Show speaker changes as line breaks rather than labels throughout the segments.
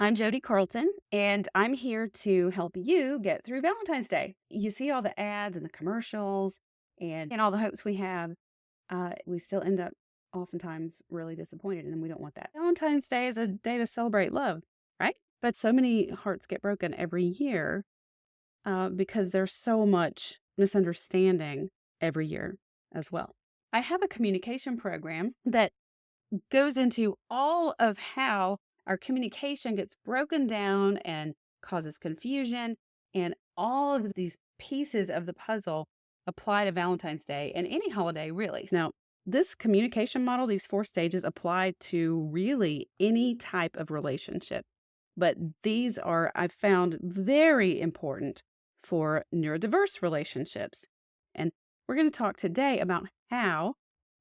I'm Jodi Carlton, and I'm here to help you get through Valentine's Day. You see all the ads and the commercials and all the hopes we have. We still end up oftentimes really disappointed, and we don't want that. Valentine's Day is a day to celebrate love, right? But so many hearts get broken every year because there's so much misunderstanding every year as well. I have a communication program that goes into all of how our communication gets broken down and causes confusion, and all of these pieces of the puzzle apply to Valentine's Day and any holiday, really. Now, this communication model, these four stages, apply to really any type of relationship. But these are, I've found, very important for neurodiverse relationships. And we're going to talk today about how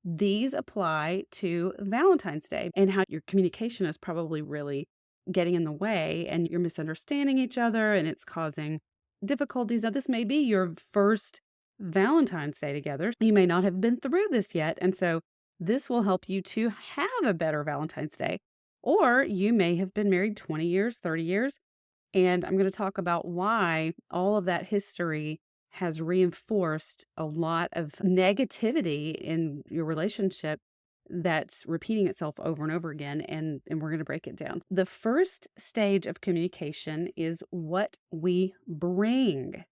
these apply to Valentine's Day and how your communication is probably really getting in the way and you're misunderstanding each other and it's causing difficulties. Now, this may be your first Valentine's Day together. You may not have been through this yet. And so this will help you to have a better Valentine's Day. Or you may have been married 20 years, 30 years. And I'm going to talk about why all of that history has reinforced a lot of negativity in your relationship that's repeating itself over and over again. And we're going to break it down. The first stage of communication is what we bring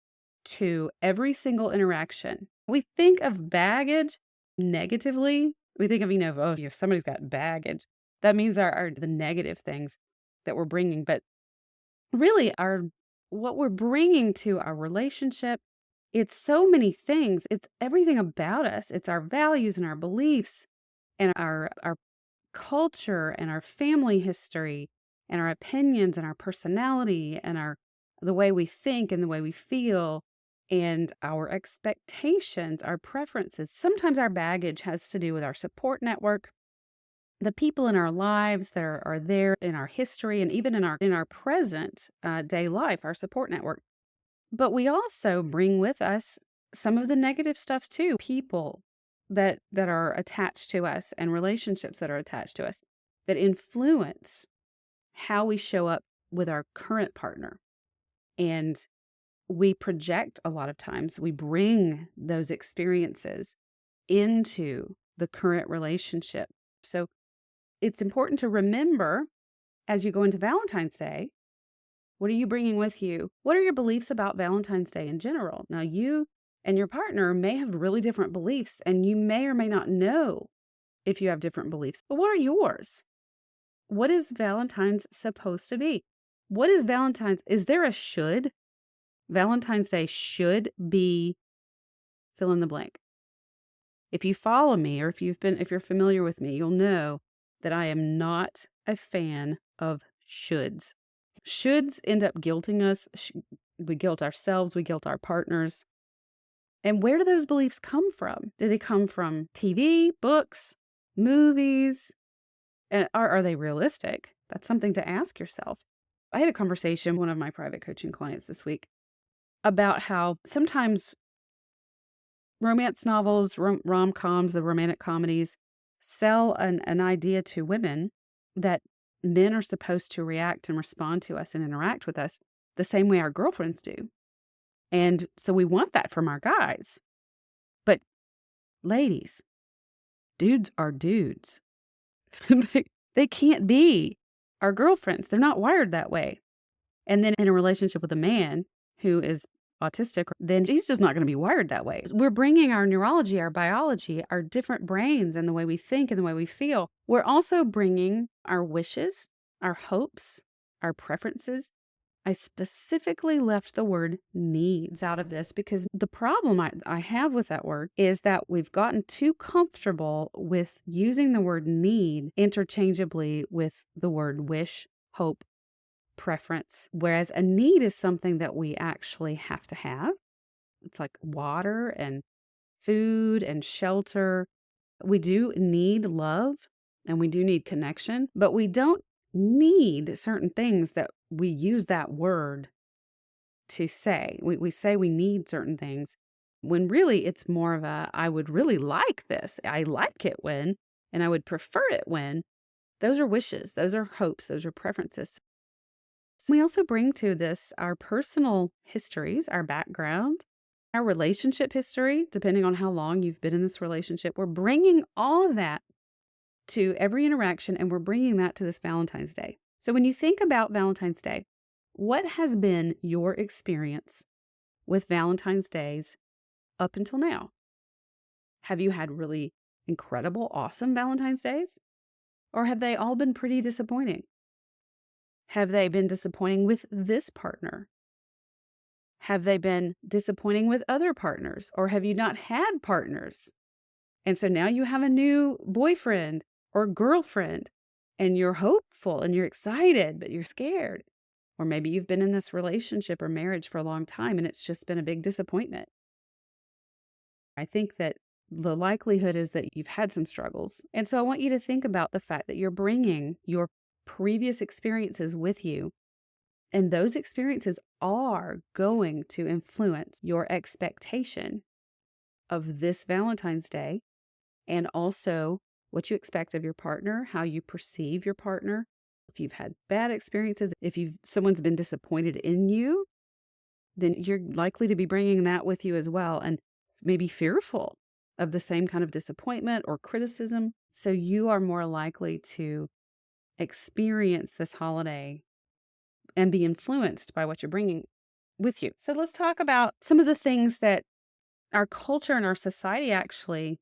to every single interaction. We think of baggage negatively. We think of, oh, if somebody's got baggage, that means the negative things that we're bringing. But really, what we're bringing to our relationship, it's so many things. It's everything about us. It's our values and our beliefs and our culture and our family history and our opinions and our personality and the way we think and the way we feel and our expectations, our preferences. Sometimes our baggage has to do with our support network, the people in our lives that are there in our history and even in our present day life, our support network. But we also bring with us some of the negative stuff too, people that are attached to us and relationships that are attached to us that influence how we show up with our current partner. And we project a lot of times, we bring those experiences into the current relationship. So it's important to remember as you go into Valentine's Day, what are you bringing with you? What are your beliefs about Valentine's Day in general? Now, you and your partner may have really different beliefs, and you may or may not know if you have different beliefs. But what are yours? What is Valentine's supposed to be? What is Valentine's? Is there a should? Valentine's Day should be fill in the blank. If you follow me or if you're familiar with me, you'll know that I am not a fan of shoulds. Shoulds end up guilting us. We guilt ourselves, we guilt our partners. And where do those beliefs come from? Do they come from TV, books, movies? And are they realistic? That's something to ask yourself. I had a conversation with one of my private coaching clients this week about how sometimes romance novels, rom-coms, the romantic comedies, sell an idea to women that men are supposed to react and respond to us and interact with us the same way our girlfriends do. And so we want that from our guys. But ladies, dudes are dudes. They can't be our girlfriends. They're not wired that way. And then in a relationship with a man who is autistic, then he's just not going to be wired that way. We're bringing our neurology, our biology, our different brains and the way we think and the way we feel. We're also bringing our wishes, our hopes, our preferences. I specifically left the word needs out of this because the problem I have with that word is that we've gotten too comfortable with using the word need interchangeably with the word wish, hope, preference, whereas a need is something that we actually have to have. It's like water and food and shelter. We do need love and we do need connection, but we don't need certain things that we use that word to say. We say we need certain things when really it's more of I would really like this. I like it when, and I would prefer it when. Those are wishes. Those are hopes. Those are preferences. So we also bring to this our personal histories, our background, our relationship history, depending on how long you've been in this relationship. We're bringing all of that to every interaction, and we're bringing that to this Valentine's Day. So when you think about Valentine's Day, what has been your experience with Valentine's Days up until now? Have you had really incredible, awesome Valentine's Days? Or have they all been pretty disappointing? Have they been disappointing with this partner? Have they been disappointing with other partners? Or have you not had partners? And so now you have a new boyfriend or girlfriend, and you're hopeful and you're excited, but you're scared. Or maybe you've been in this relationship or marriage for a long time and it's just been a big disappointment. I think that the likelihood is that you've had some struggles. And so I want you to think about the fact that you're bringing your previous experiences with you. And those experiences are going to influence your expectation of this Valentine's Day, and also what you expect of your partner, how you perceive your partner. If you've had bad experiences, if someone's been disappointed in you, then you're likely to be bringing that with you as well, and maybe fearful of the same kind of disappointment or criticism. So you are more likely to experience this holiday and be influenced by what you're bringing with you. So let's talk about some of the things that our culture and our society actually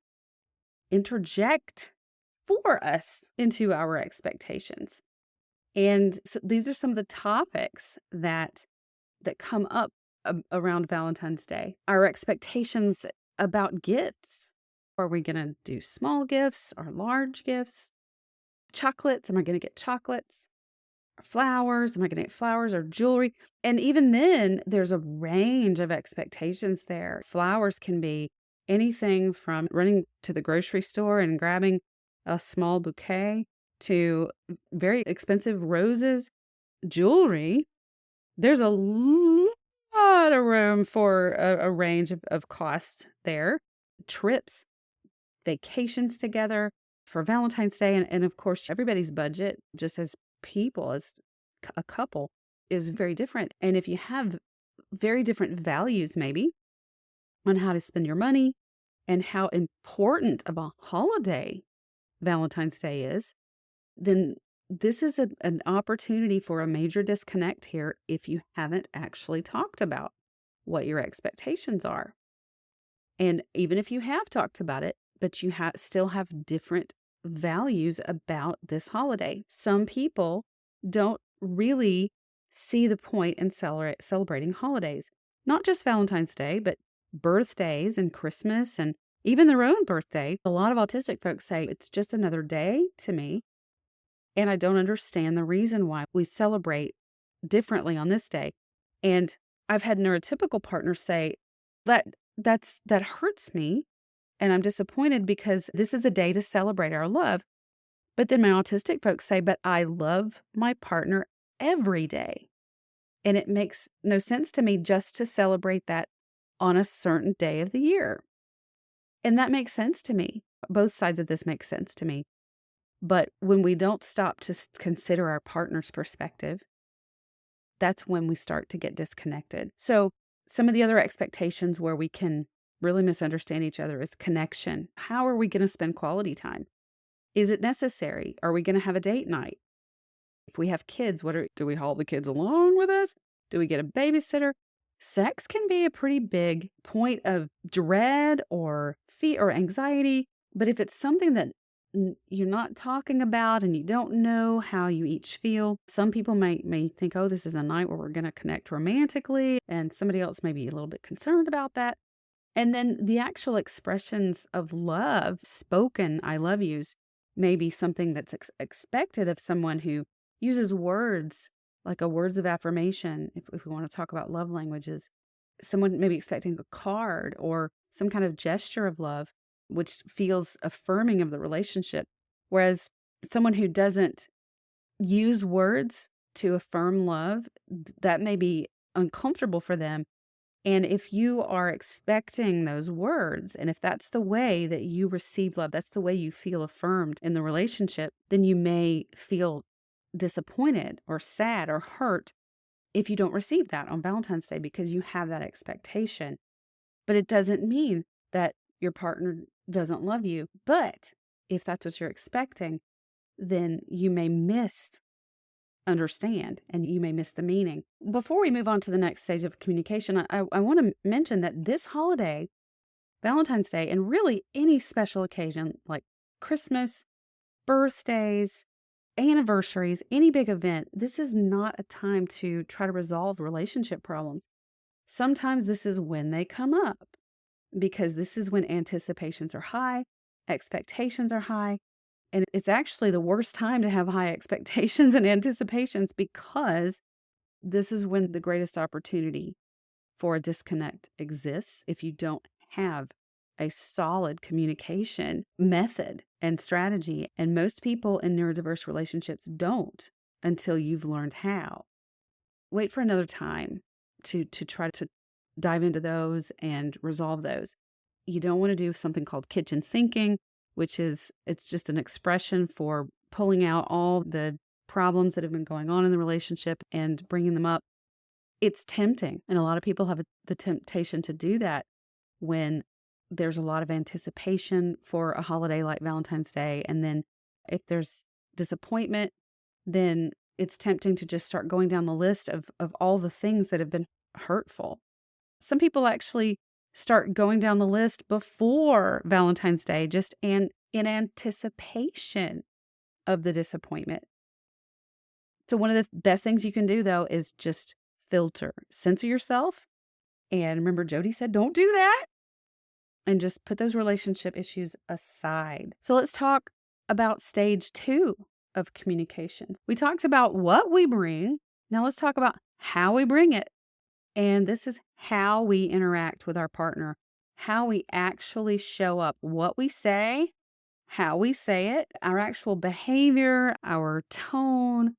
interject for us into our expectations. And so these are some of the topics that come up around Valentine's Day. Our expectations about gifts. Are we going to do small gifts or large gifts? Chocolates. Am I going to get chocolates? Or flowers. Am I going to get flowers or jewelry? And even then, there's a range of expectations there. Flowers can be anything from running to the grocery store and grabbing a small bouquet to very expensive roses. Jewelry, there's a lot of room for a range of costs there. Trips, vacations together for Valentine's Day. And of course, everybody's budget, just as people, as a couple, is very different. And if you have very different values, maybe, on how to spend your money and how important of a holiday Valentine's Day is, then this is an opportunity for a major disconnect here if you haven't actually talked about what your expectations are. And even if you have talked about it, but you still have different values about this holiday. Some people don't really see the point in celebrating holidays, not just Valentine's Day, but birthdays and Christmas and even their own birthday. A lot of autistic folks say it's just another day to me. And I don't understand the reason why we celebrate differently on this day. And I've had neurotypical partners say that hurts me. And I'm disappointed because this is a day to celebrate our love. But then my autistic folks say, but I love my partner every day. And it makes no sense to me just to celebrate that on a certain day of the year. And that makes sense to me. Both sides of this make sense to me. But when we don't stop to consider our partner's perspective, that's when we start to get disconnected. So some of the other expectations where we can really misunderstand each other is connection. How are we going to spend quality time? Is it necessary? Are we going to have a date night? If we have kids, do we haul the kids along with us? Do we get a babysitter? Sex can be a pretty big point of dread or fear or anxiety. But if it's something that you're not talking about and you don't know how you each feel, some people may think, oh, this is a night where we're going to connect romantically, and somebody else may be a little bit concerned about that. And then the actual expressions of love, spoken I love yous, may be something that's expected of someone who uses words like words of affirmation. If we want to talk about love languages, someone may be expecting a card or some kind of gesture of love, which feels affirming of the relationship. Whereas someone who doesn't use words to affirm love, that may be uncomfortable for them. And if you are expecting those words, and if that's the way that you receive love, that's the way you feel affirmed in the relationship, then you may feel disappointed or sad or hurt if you don't receive that on Valentine's Day because you have that expectation. But it doesn't mean that your partner doesn't love you. But if that's what you're expecting, then you may misunderstand and you may miss the meaning. Before we move on to the next stage of communication, I want to mention that this holiday, Valentine's Day, and really any special occasion like Christmas, birthdays, anniversaries, any big event, this is not a time to try to resolve relationship problems. Sometimes this is when they come up because this is when anticipations are high, expectations are high, and it's actually the worst time to have high expectations and anticipations because this is when the greatest opportunity for a disconnect exists if you don't have a solid communication method and strategy. And most people in neurodiverse relationships don't until you've learned how. Wait for another time to try to dive into those and resolve those. You don't want to do something called kitchen sinking, which is, it's just an expression for pulling out all the problems that have been going on in the relationship and bringing them up. It's tempting. And a lot of people have the temptation to do that when there's a lot of anticipation for a holiday like Valentine's Day. And then if there's disappointment, then it's tempting to just start going down the list of all the things that have been hurtful. Some people actually start going down the list before Valentine's Day, just in anticipation of the disappointment. So one of the best things you can do, though, is just filter, censor yourself. And remember, Jodi said, don't do that. And just put those relationship issues aside. So let's talk about stage 2 of communication. We talked about what we bring. Now let's talk about how we bring it. And this is how we interact with our partner, how we actually show up, what we say, how we say it, our actual behavior, our tone.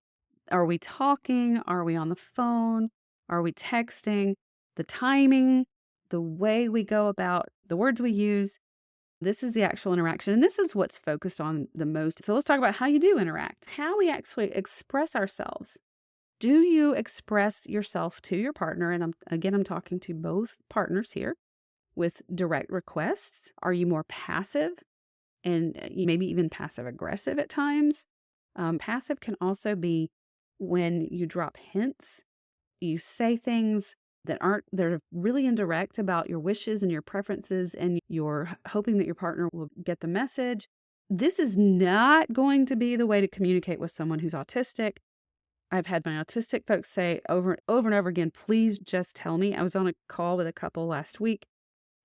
Are we talking? Are we on the phone? Are we texting? The timing, the way we go about the words we use. This is the actual interaction. And this is what's focused on the most. So let's talk about how you do interact, how we actually express ourselves. Do you express yourself to your partner? And I'm talking to both partners here with direct requests. Are you more passive and maybe even passive aggressive at times? Passive can also be when you drop hints, you say things they're really indirect about your wishes and your preferences, and you're hoping that your partner will get the message. This is not going to be the way to communicate with someone who's autistic. I've had my autistic folks say over and over again, please just tell me. I was on a call with a couple last week,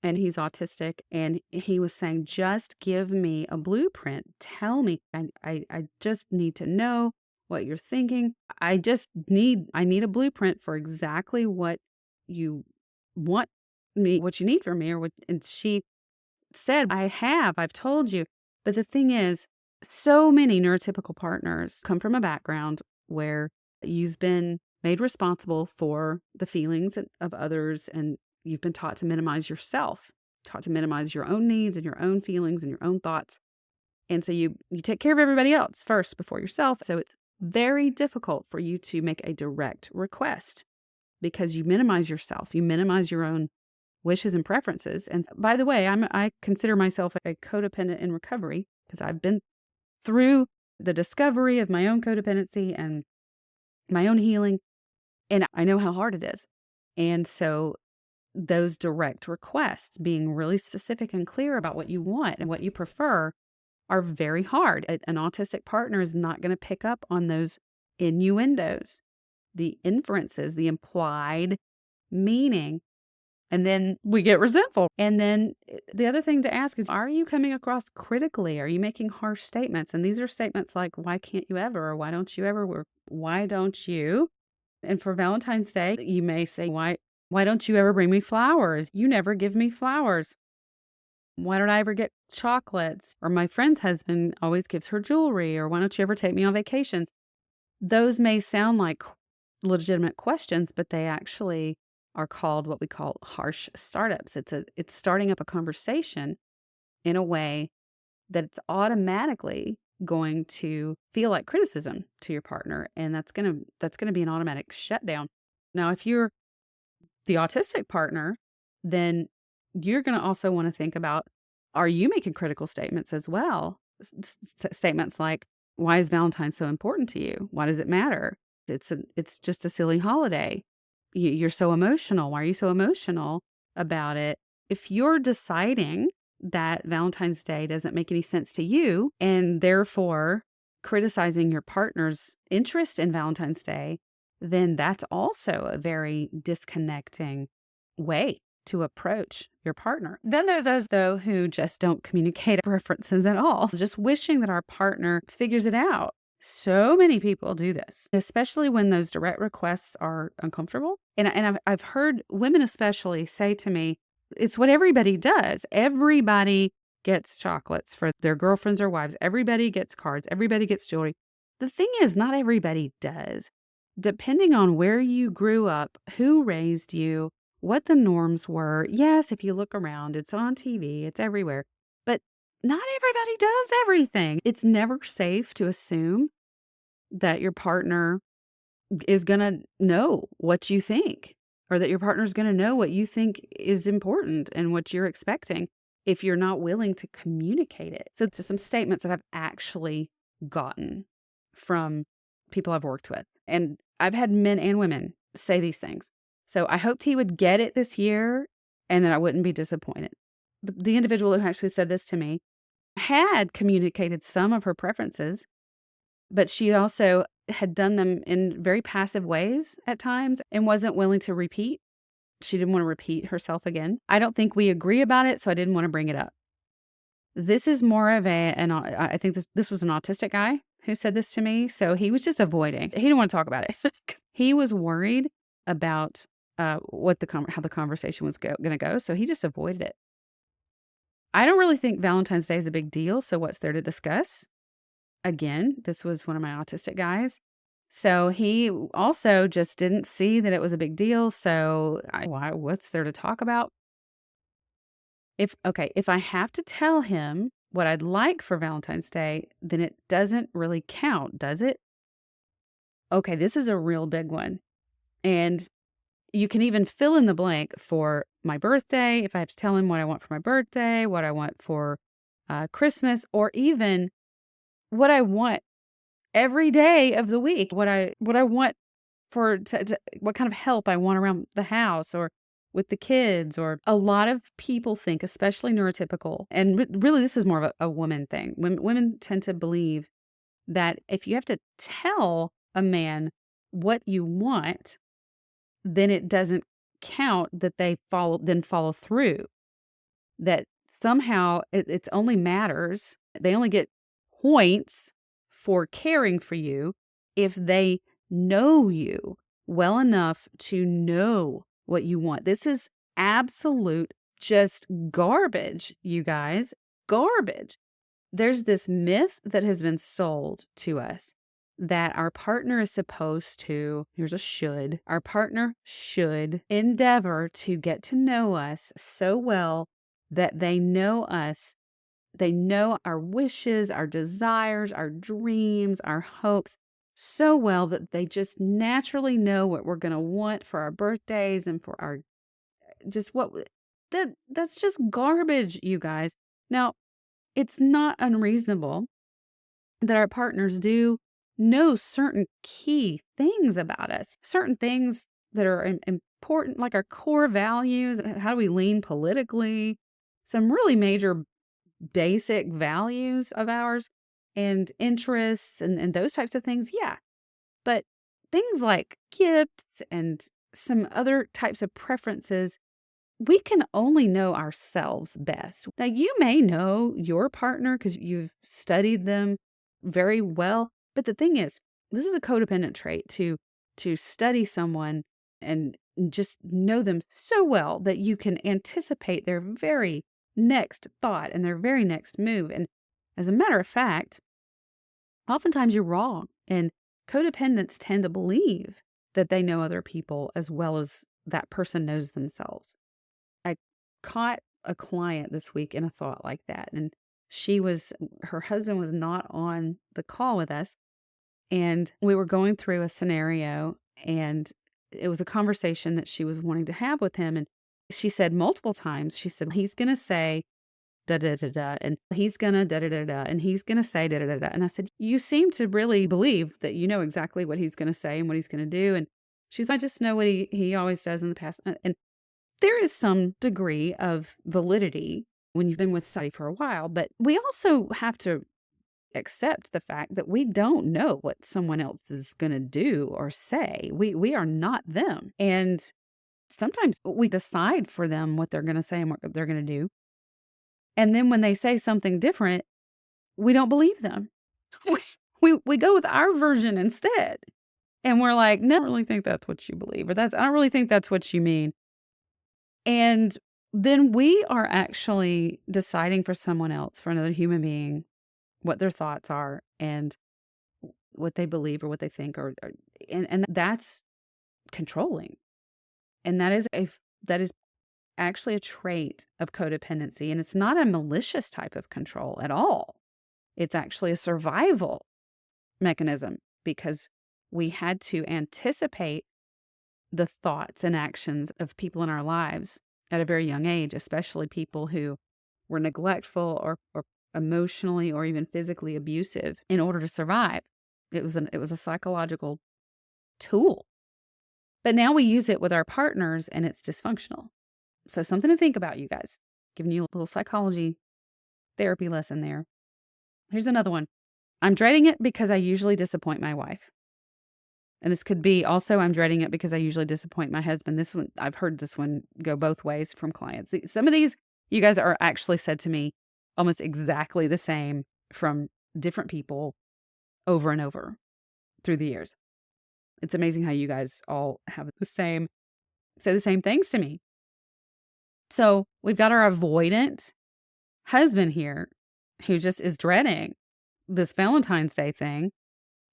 and he's autistic, and he was saying, just give me a blueprint. Tell me. I just need to know what you're thinking. I need a blueprint for exactly what you want what you need from me, and she said, I've told you. But the thing is, so many neurotypical partners come from a background where you've been made responsible for the feelings of others, and you've been taught to minimize yourself, taught to minimize your own needs and your own feelings and your own thoughts. And so you take care of everybody else first before yourself. So it's very difficult for you to make a direct request because you minimize yourself, you minimize your own wishes and preferences. And by the way, I consider myself a codependent in recovery because I've been through the discovery of my own codependency and my own healing, and I know how hard it is. And so those direct requests, being really specific and clear about what you want and what you prefer, are very hard. An autistic partner is not going to pick up on those innuendos, the inferences, the implied meaning. And then we get resentful. And then the other thing to ask is, are you coming across critically? Are you making harsh statements? And these are statements like, why can't you ever? Or why don't you ever? Or why don't you? And for Valentine's Day, you may say, why don't you ever bring me flowers? You never give me flowers. Why don't I ever get chocolates? Or my friend's husband always gives her jewelry. Or why don't you ever take me on vacations? Those may sound like legitimate questions, but they actually are called what we call harsh startups. It's starting up a conversation in a way that it's automatically going to feel like criticism to your partner, and that's gonna be an automatic shutdown. Now, if you're the autistic partner, then you're going to also want to think about, are you making critical statements as well? Statements like, why is Valentine so important to you? Why does it matter? It's just a silly holiday. You're so emotional. Why are you so emotional about it? If you're deciding that Valentine's Day doesn't make any sense to you and therefore criticizing your partner's interest in Valentine's Day, then that's also a very disconnecting way to approach your partner. Then there are those, though, who just don't communicate preferences at all, just wishing that our partner figures it out. So many people do this, especially when those direct requests are uncomfortable. And I've heard women especially say to me, it's what everybody does. Everybody gets chocolates for their girlfriends or wives. Everybody gets cards. Everybody gets jewelry. The thing is, not everybody does. Depending on where you grew up, who raised you, what the norms were. Yes, if you look around, it's on TV, it's everywhere. But not everybody does everything. It's never safe to assume that your partner is going to know what you think, or that your partner is going to know what you think is important and what you're expecting if you're not willing to communicate it. So, to some statements that I've actually gotten from people I've worked with, and I've had men and women say these things. So I hoped he would get it this year and that I wouldn't be disappointed. The individual who actually said this to me had communicated some of her preferences, but she also had done them in very passive ways at times and wasn't willing to repeat. She didn't want to repeat herself again. I don't think we agree about it, so I didn't want to bring it up. This is more of I think this was an autistic guy who said this to me, so he was just avoiding. He didn't want to talk about it. He was worried about how the conversation was going to go, so he just avoided it. I don't really think Valentine's Day is a big deal, so what's there to discuss? Again, this was one of my autistic guys. So he also just didn't see that it was a big deal, so what's there to talk about? If I have to tell him what I'd like for Valentine's Day, then it doesn't really count, does it? Okay, this is a real big one. And you can even fill in the blank for my birthday, if I have to tell him what I want for my birthday, what I want for Christmas, or even what I want every day of the week, what I want for what kind of help I want around the house or with the kids. Or a lot of people think, especially neurotypical, and really this is more of a woman thing. Women tend to believe that if you have to tell a man what you want, then it doesn't count that they follow through. That somehow it's only matters, they only get points for caring for you if they know you well enough to know what you want. This is absolute just garbage, you guys. Garbage. There's this myth that has been sold to us that our partner is supposed to, here's a should, our partner should endeavor to get to know us so well that they know us. They know our wishes, our desires, our dreams, our hopes so well that they just naturally know what we're going to want for our birthdays and for our just what that's just garbage, you guys. Now, it's not unreasonable that our partners do know certain key things about us, certain things that are important, like our core values. How do we lean politically? Some really major basic values of ours and interests and those types of things. Yeah. But things like gifts and some other types of preferences, we can only know ourselves best. Now, you may know your partner because you've studied them very well. But the thing is, this is a codependent trait to study someone and just know them so well that you can anticipate their very next thought and their very next move. And as a matter of fact, oftentimes you're wrong. And codependents tend to believe that they know other people as well as that person knows themselves. I caught a client this week in a thought like that. And her husband was not on the call with us. And we were going through a scenario, and it was a conversation that she was wanting to have with him. And she said multiple times, she said, he's going to say da da da da, and he's going to da da da da, and he's going to say da da da da. And I said, you seem to really believe that you know exactly what he's going to say and what he's going to do. And she's like, I just know what he always does in the past. And there is some degree of validity when you've been with somebody for a while, but we also have to accept the fact that we don't know what someone else is going to do or say. We are not them. And sometimes we decide for them what they're going to say and what they're going to do. And then when they say something different, we don't believe them. We go with our version instead. And we're like, no, I don't really think that's what you believe, or I don't really think that's what you mean. And then we are actually deciding for someone else, for another human being, what their thoughts are and what they believe or what they think, and that's controlling. And that is actually a trait of codependency. And it's not a malicious type of control at all. It's actually a survival mechanism because we had to anticipate the thoughts and actions of people in our lives at a very young age, especially people who were neglectful or emotionally or even physically abusive, in order to survive. It was a psychological tool. But now we use it with our partners and it's dysfunctional. So something to think about, you guys. Giving you a little psychology therapy lesson there. Here's another one. I'm dreading it because I usually disappoint my wife. And this could be also, I'm dreading it because I usually disappoint my husband. This one, I've heard this one go both ways from clients. Some of these, you guys, are actually said to me almost exactly the same from different people over and over through the years. It's amazing how you guys all say the same things to me. So we've got our avoidant husband here who just is dreading this Valentine's Day thing.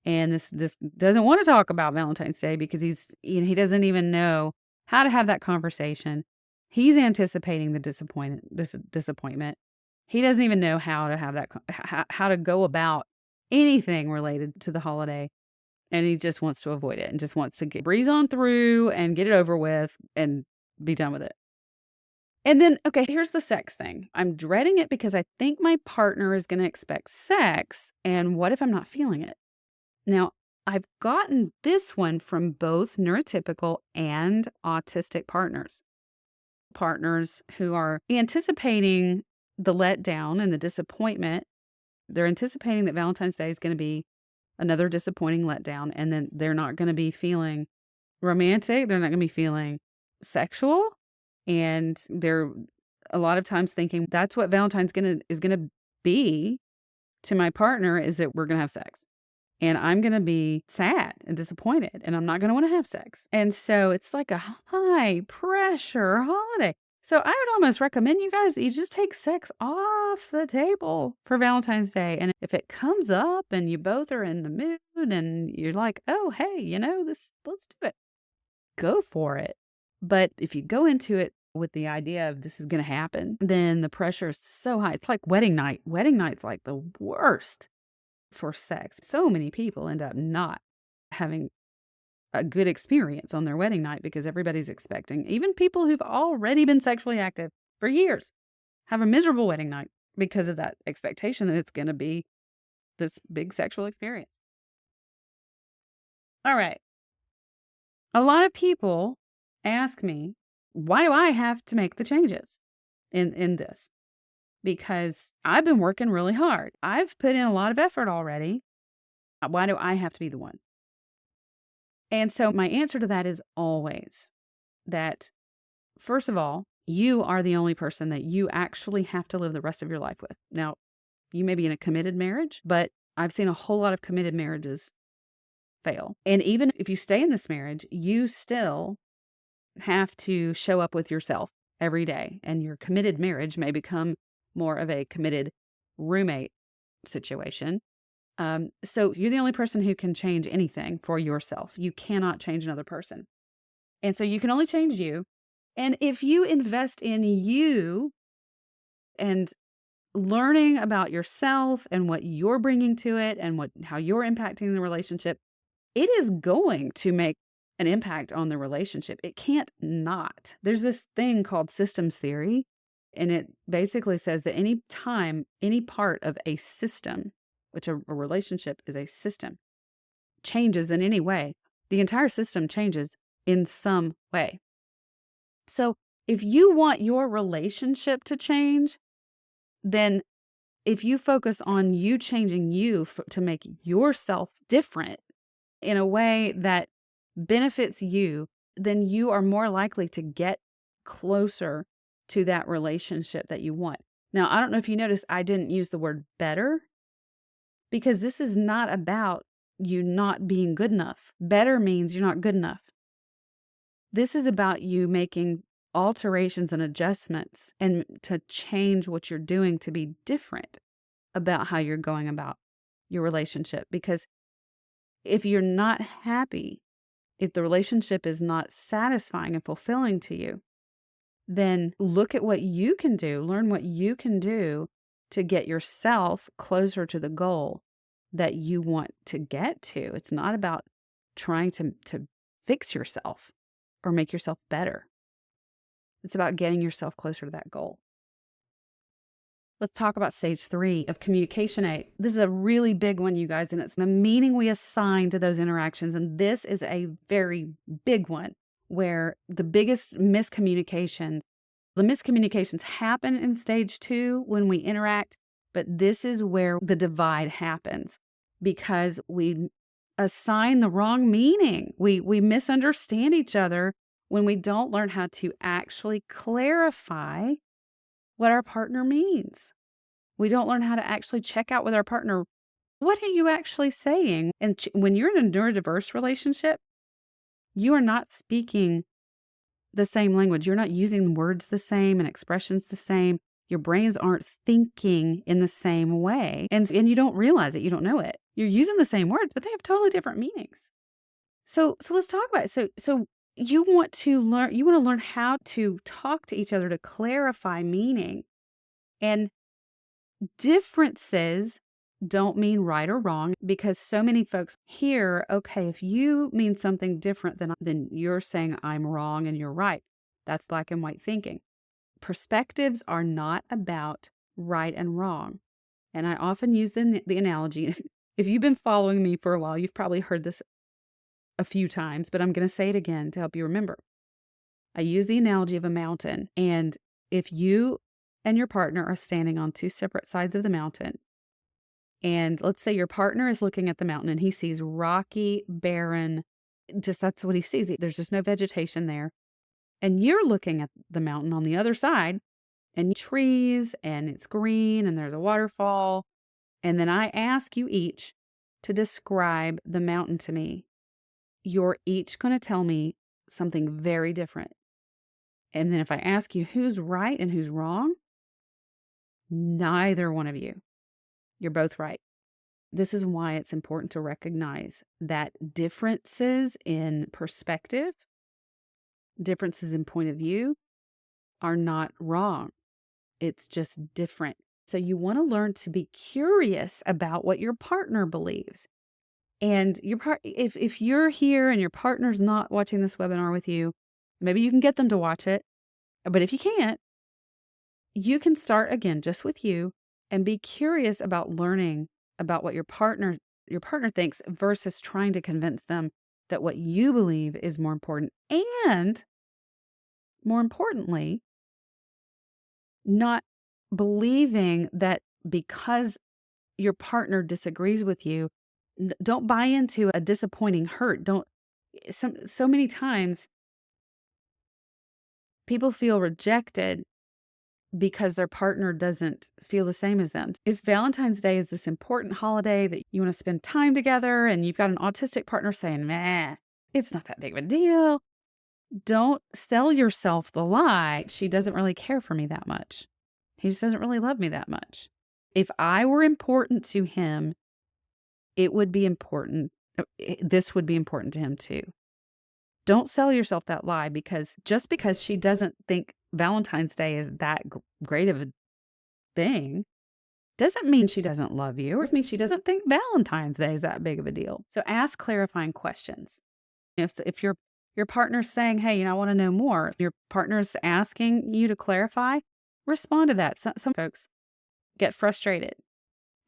And this doesn't want to talk about Valentine's Day because he doesn't even know how to have that conversation. He's anticipating the disappointment. He doesn't even know how to have how to go about anything related to the holiday. And he just wants to avoid it and just wants to breeze on through and get it over with and be done with it. And then, okay, here's the sex thing. I'm dreading it because I think my partner is going to expect sex. And what if I'm not feeling it? Now, I've gotten this one from both neurotypical and autistic partners. Partners who are anticipating the letdown and the disappointment. They're anticipating that Valentine's Day is going to be another disappointing letdown, and then they're not going to be feeling romantic. They're not going to be feeling sexual. And they're a lot of times thinking that's what Valentine's is going to be to my partner, is that we're going to have sex. And I'm going to be sad and disappointed, and I'm not going to want to have sex. And so it's like a high pressure holiday. So I would almost recommend you guys that you just take sex off the table for Valentine's Day. And if it comes up and you both are in the mood and you're like, oh, hey, let's do it. Go for it. But if you go into it with the idea of this is going to happen, then the pressure is so high. It's like wedding night. Wedding night's like the worst for sex. So many people end up not having a good experience on their wedding night because everybody's expecting, even people who've already been sexually active for years, have a miserable wedding night because of that expectation that it's going to be this big sexual experience. All right. A lot of people ask me, why do I have to make the changes in this? Because I've been working really hard. I've put in a lot of effort already. Why do I have to be the one? And so my answer to that is always that, first of all, you are the only person that you actually have to live the rest of your life with. Now, you may be in a committed marriage, but I've seen a whole lot of committed marriages fail. And even if you stay in this marriage, you still have to show up with yourself every day. And your committed marriage may become more of a committed roommate situation. So you're the only person who can change anything for yourself. You cannot change another person. And so you can only change you. And if you invest in you and learning about yourself and what you're bringing to it and how you're impacting the relationship, it is going to make an impact on the relationship. It can't not. There's this thing called systems theory, and it basically says that any time any part of a system, which a relationship is a system, changes in any way, the entire system changes in some way. So if you want your relationship to change, then if you focus on you changing you to make yourself different in a way that benefits you, then you are more likely to get closer to that relationship that you want. Now, I don't know if you noticed, I didn't use the word better because this is not about you not being good enough. Better means you're not good enough. This is about you making alterations and adjustments and to change what you're doing to be different about how you're going about your relationship. Because if you're not happy, if the relationship is not satisfying and fulfilling to you, then look at what you can do, learn what you can do to get yourself closer to the goal that you want to get to. It's not about trying to fix yourself or make yourself better. It's about getting yourself closer to that goal. Let's talk about stage 3 of communication aid. This is a really big one, you guys, and it's the meaning we assign to those interactions. And this is a very big one where the biggest miscommunication, the miscommunications happen in stage 2 when we interact, but this is where the divide happens because we assign the wrong meaning. We misunderstand each other when we don't learn how to actually clarify what our partner means. We don't learn how to actually check out with our partner. What are you actually saying? And when you're in a neurodiverse relationship, you are not speaking the same language. You're not using words the same and expressions the same. Your brains aren't thinking in the same way. And you don't realize it. You don't know it. You're using the same words, but they have totally different meanings. So let's talk about it. So you want to learn how to talk to each other to clarify meaning. And differences don't mean right or wrong because so many folks hear, okay, if you mean something different than you're saying I'm wrong and you're right. That's black and white thinking. Perspectives are not about right and wrong. And I often use the analogy. If you've been following me for a while, you've probably heard this a few times, but I'm going to say it again to help you remember. I use the analogy of a mountain. And if you and your partner are standing on two separate sides of the mountain, and let's say your partner is looking at the mountain and he sees rocky, barren, that's what he sees. There's just no vegetation there. And you're looking at the mountain on the other side and trees and it's green and there's a waterfall. And then I ask you each to describe the mountain to me. You're each going to tell me something very different. And then if I ask you who's right and who's wrong, neither one of you. You're both right. This is why it's important to recognize that differences in perspective, differences in point of view are not wrong. It's just different. So you want to learn to be curious about what your partner believes. And if you're here and your partner's not watching this webinar with you, maybe you can get them to watch it. But if you can't, you can start again just with you and be curious about learning about what your partner thinks versus trying to convince them that what you believe is more important. And more importantly, not believing that because your partner disagrees with you, don't buy into a disappointing hurt. So many times people feel rejected because their partner doesn't feel the same as them. If Valentine's Day is this important holiday that you want to spend time together and you've got an autistic partner saying, meh, it's not that big of a deal. Don't sell yourself the lie. She doesn't really care for me that much. He just doesn't really love me that much. If I were important to him, it would be important. This would be important to him too. Don't sell yourself that lie just because she doesn't think Valentine's Day is that great of a thing doesn't mean she doesn't love you, or it means she doesn't think Valentine's Day is that big of a deal. So ask clarifying questions. If your Your partner's saying, hey, I want to know more. Your partner's asking you to clarify. Respond to that. Some folks get frustrated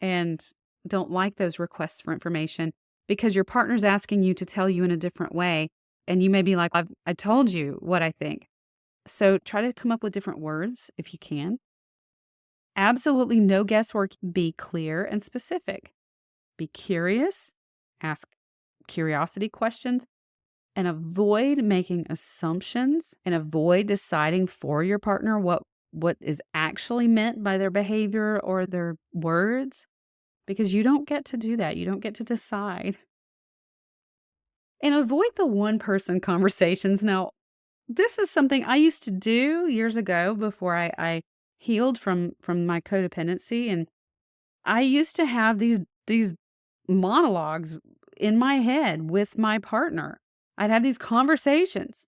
and don't like those requests for information because your partner's asking you to tell you in a different way. And you may be like, I told you what I think. So try to come up with different words if you can. Absolutely no guesswork. Be clear and specific. Be curious. Ask curiosity questions and avoid making assumptions and avoid deciding for your partner what is actually meant by their behavior or their words, because you don't get to do that. You don't get to decide. And avoid the one-person conversations. Now, this is something I used to do years ago before I healed from my codependency, and I used to have these monologues in my head with my partner. I'd have these conversations.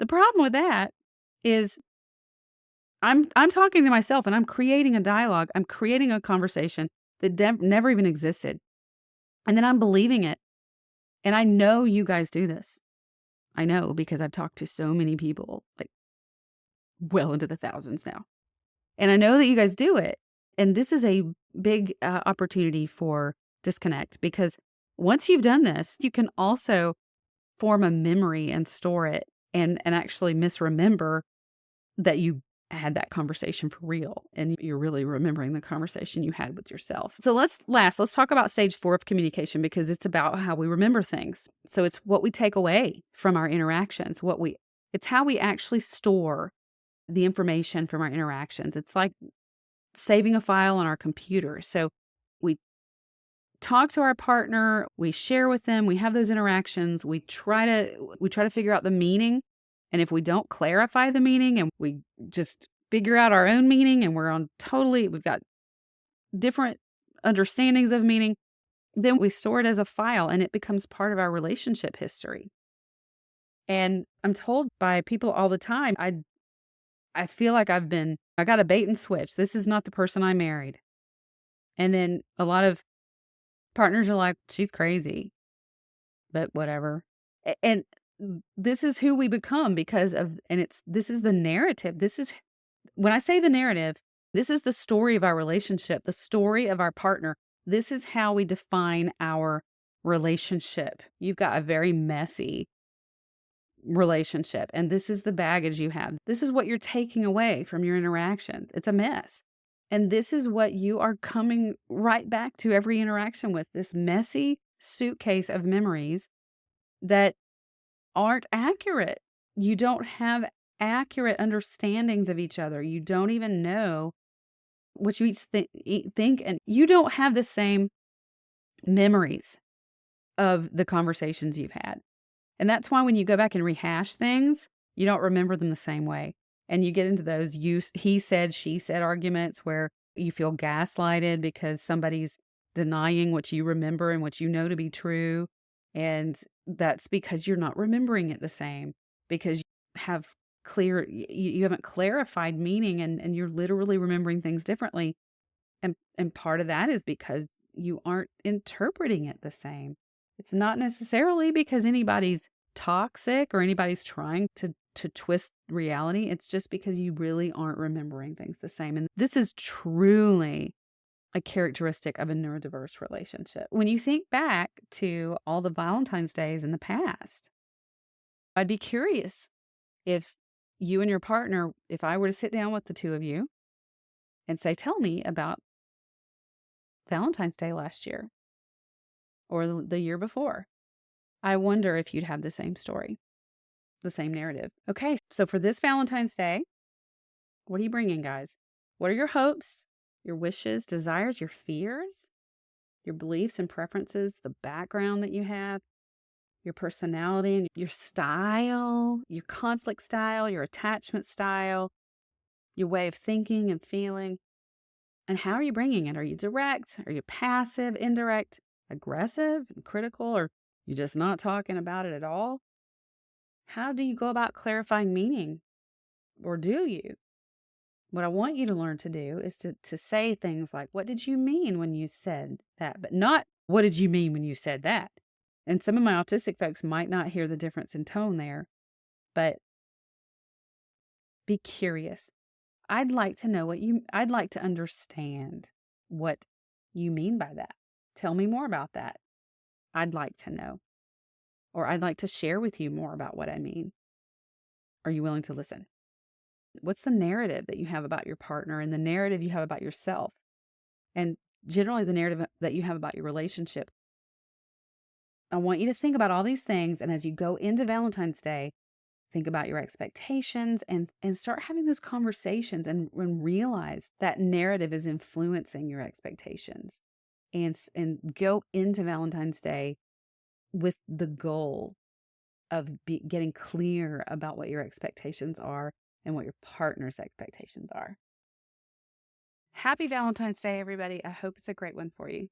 The problem with that is I'm talking to myself and I'm creating a dialogue. I'm creating a conversation that never even existed. And then I'm believing it. And I know you guys do this. I know because I've talked to so many people, like well into the thousands now. And I know that you guys do it. And this is a big opportunity for disconnect, because once you've done this, you can also form a memory and store it and actually misremember that you had that conversation for real. And you're really remembering the conversation you had with yourself. So let's talk about stage 4 of communication, because it's about how we remember things. So it's what we take away from our interactions, it's how we actually store the information from our interactions. It's like saving a file on our computer. So we talk to our partner, we share with them, we have those interactions, we try to figure out the meaning. And if we don't clarify the meaning and we just figure out our own meaning and we've got different understandings of meaning, then we store it as a file and it becomes part of our relationship history. And I'm told by people all the time, I feel like I got a bait and switch. This is not the person I married. And then a lot of partners are like, she's crazy, but whatever. And this is who we become this is the narrative. When I say the narrative, this is the story of our relationship, the story of our partner. This is how we define our relationship. You've got a very messy relationship, and this is the baggage you have. This is what you're taking away from your interactions. It's a mess. And this is what you are coming right back to every interaction with, this messy suitcase of memories that aren't accurate. You don't have accurate understandings of each other. You don't even know what you each think, and you don't have the same memories of the conversations you've had. And that's why when you go back and rehash things, you don't remember them the same way. And you get into those he said, she said arguments where you feel gaslighted because somebody's denying what you remember and what you know to be true. And that's because you're not remembering it the same, because you haven't clarified meaning, and you're literally remembering things differently. And part of that is because you aren't interpreting it the same. It's not necessarily because anybody's toxic or anybody's trying to twist reality. It's just because you really aren't remembering things the same. And this is truly a characteristic of a neurodiverse relationship. When you think back to all the Valentine's days in the past, I'd be curious if you and your partner, if I were to sit down with the two of you and say, tell me about Valentine's Day last year or the year before, I wonder if you'd have the same story, the same narrative. Okay, so for this Valentine's Day, what are you bringing, guys? What are your hopes, your wishes, desires, your fears, your beliefs and preferences, the background that you have, your personality and your style, your conflict style, your attachment style, your way of thinking and feeling? And how are you bringing it? Are you direct? Are you passive, indirect, aggressive, and critical? Or you just not talking about it at all? How do you go about clarifying meaning? Or do you? What I want you to learn to do is to say things like, what did you mean when you said that? But not, what did you mean when you said that? And some of my autistic folks might not hear the difference in tone there, but be curious. I'd like to understand what you mean by that. Tell me more about that. I'd like to know, or I'd like to share with you more about what I mean. Are you willing to listen? What's the narrative that you have about your partner and the narrative you have about yourself? And generally, the narrative that you have about your relationship. I want you to think about all these things. And as you go into Valentine's Day, think about your expectations and start having those conversations and realize that narrative is influencing your expectations. And go into Valentine's Day with the goal of getting clear about what your expectations are and what your partner's expectations are. Happy Valentine's Day, everybody. I hope it's a great one for you.